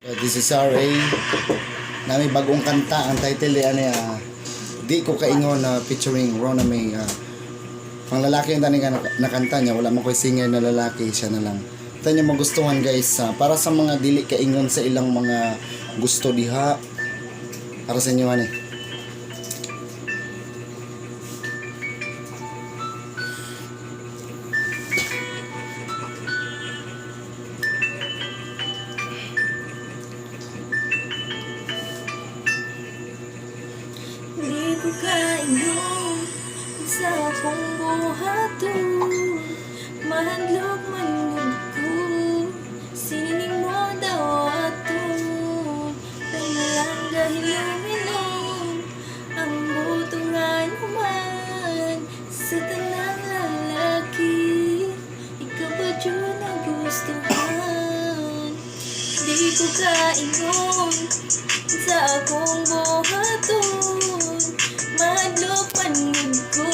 This is RA. Nami bagong kanta. Ang title niya Di Ko Kaingon na featuring Rona May. Pang lalaki yung tani na kanta niya. Wala mo ko'y singer na lalaki. Siya na lang. Ito niya magustuhan guys. Para sa mga dili kaingon sa ilang mga gusto diha. Para sa inyo ani. Di ko kaingon sa akong buhaton, mahadlok manod ko, sining mo daw ato. Panalang dahil uminom ang butungan human sa tanang lalaki. Ikaw ba dyan nagustuhan? Di ko kaingon sa akong buhaton, mahadlok manod ko,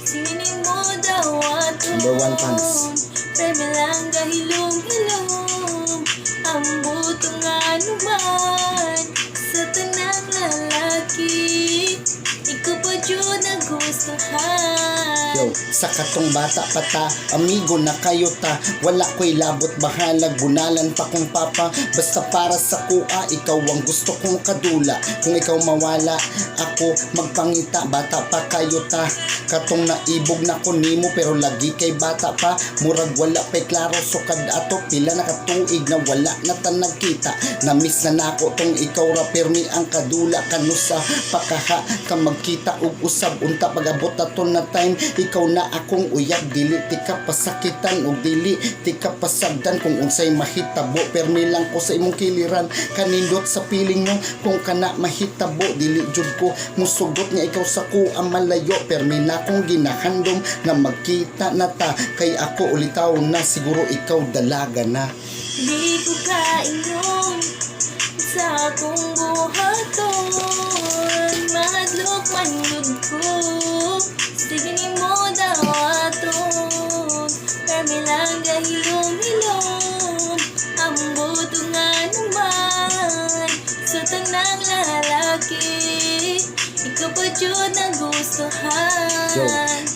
sining mo daw ato. Number 1 fans. Preme lang gahilom-hilom ang butungan naman sa tanang lalaki. Ikaw pa dyan nagustuhan. Yo, sa katong bata pata, amigo na kayo ta. Wala ko'y labot bahalag, bunalan pa kong papa. Basta para sa kuha, ikaw ang gusto kong kadula. Kung ikaw mawala, ako magpangita. Bata pa kayo ta, katong naibog na ko nimo, pero lagi kay bata pa. Murag wala pa'y klaro, sukad ato. Pila na katuig na wala na tan nagkita. Namiss na nako tong ikaw ra, permi ang kadula. Kanusa pakaha ka magkita ug usab unta pagabot aton na time. Ikaw na akong uyab, dili tika pasakitan ug dili tika pasagdan. Kung unsay mahitabo, permi lang ko sa imong kiliran. Kanindot sa piling mo, kung kana mahitabo, dili jud ko musugot nga ikaw sa ko ang malayo. Permi na kong ginahandom nga magkita na ta, kay ako ulitaw na siguro ikaw dalaga na. Di ko kaingon sa akong buhaton, mahadlok manod ko, sining mo daw aton. Permi lang gahilom-hilom ang butungan naman sa tanang lalaki. Ikaw pa dyan nagustuhan. Yo,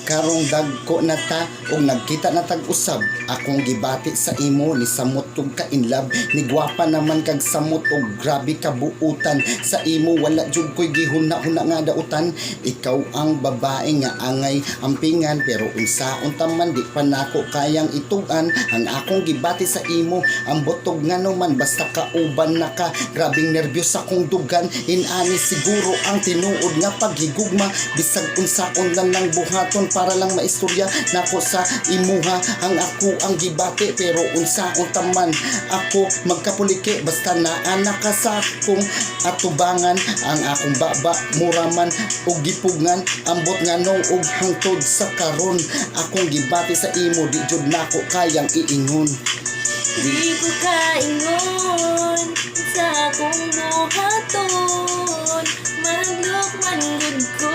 karong dagko na ta og nagkita na tag-usab. Akong gibati sa imo ni samot ug ka in love. Ni gwapa naman kag samot og grabe ka buutan. Sa imo wala jud ko'y gihuna-huna nga dautan. Ikaw ang babae nga angay ampingan, pero unsaon taman di pa nako kayang itugan. Ang akong gibati sa imo ang butog nga naman basta kauban na ka. Grabing nervyos akong dugan. Inani siguro ang tinuod nga paghigugma, bisag unsaon lang ng buhaton para lang maistorya nako sa imuha. Ang ako ang gibati, pero unsaon taman ako magkapulike basta naana ka sa akong atubangan. Ang akong baba muraman og gipugngan, ambot nga nung og hangtod sa karon. Akong gibati sa imo, di jud nako kayang iingon. Di ko kaingon sa akong buhaton, mahadlok manod ko,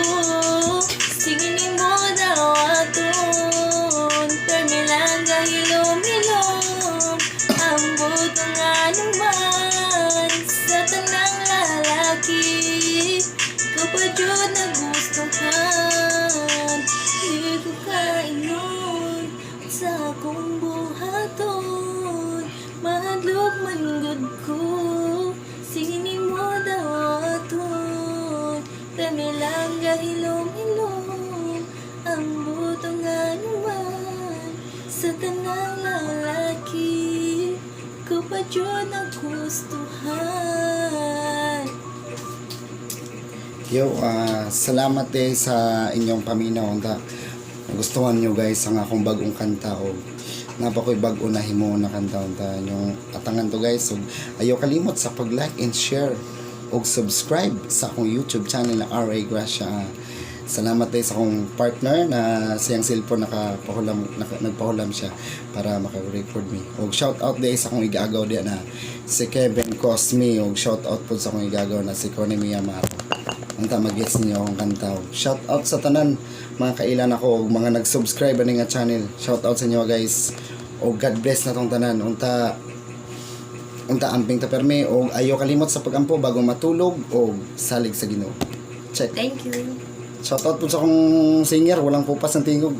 sining mo daw aton. Permi lang gahilom-hilom ang butungan naman sa tanang lalaki. Ikaw pa dyan nagustuhan. Di ko kaingon sa akong buhaton, mahadlok manod ko, sining mo daw aton. Permi lang gahilom-hilom ang butungan naman sa tanang lalaki. Ikaw pa dyan nagustuhan. Yo, salamat sa inyong paminaw. Nagustuhan nyo guys ang akong bagong kanta o napakoy bago na himo na kanta yung atangan to guys. So, ayaw kalimot sa pag-like and share o subscribe sa akong YouTube channel na RA Gracia. Salamat sa akong partner na siyang cellphone nagpahulam siya para maka-record me. Og shout out sa akong igagaw diya na si Kevin Cosme, og shout out po sa akong igagaw na si Connie Miyamato. Ang tamag-gets ninyo akong kanta. Shout out sa tanan mga kailan ako, mga nag-subscribe ani nga channel. Shout out sa inyo guys. O God bless na tong tanan. Unta unta amping ta perme o ayo kalimot sa pagampo bago matulog o salig sa Ginoo. Check. Thank you. Shoutout po sa akong singer, walang kupas ng tingog.